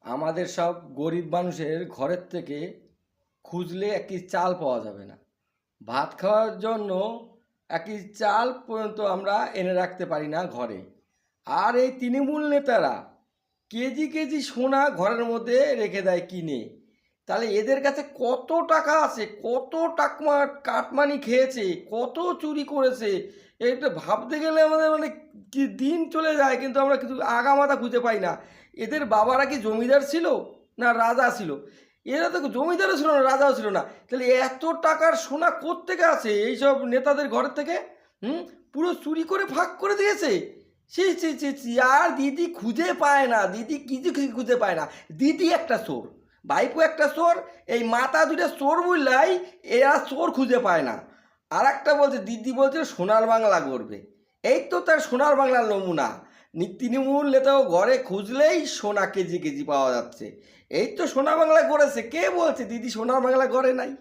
আমাদের সব গরিব মানুষের ঘরের থেকে খুঁজলে একটি চাল পাওয়া যাবে না। ভাত খাওয়ার জন্য একটি চাল পর্যন্ত আমরা এনে রাখতে পারি না ঘরে। আর এই তৃণমূল নেতারা কেজি কেজি সোনা ঘরের মধ্যে রেখে দেয় কিনে। তাহলে এদের কাছে কত টাকা আছে, কত টাকা কাটমানি খেয়েছে, কত চুরি করেছে, এটা ভাবতে গেলে আমাদের মানে কি দিন চলে যায়, কিন্তু আমরা কিছু আগামাথা খুঁজে পাই না। এদের বাবারা কি জমিদার ছিল না রাজা ছিল? এরা তো জমিদারও ছিল না, রাজাও ছিল না। তাহলে এত টাকার সোনা কোত্থেকে আছে এইসব নেতাদের ঘরের থেকে? হুম, পুরো চুরি করে ভাগ করে দিয়েছে। ছি ছি ছি ছি, আর দিদি খুঁজে পায় না, দিদি কিছু কিছু খুঁজে পায় না। দিদি একটা চোর, ভাইপো একটা চোর, এই মাথা দুটো চোর বললাই এরা চোর খুঁজে পায় না। আর একটা বলছে, দিদি বলছে সোনার বাংলা করবে। এই তো তার সোনার বাংলার নমুনা। তৃণমূল নেতাও ঘরে খুঁজলেই সোনা কেজি কেজি পাওয়া যাচ্ছে। এই তো সোনার বাংলা করেছে। কে বলছে দিদি সোনার বাংলা করে নাই?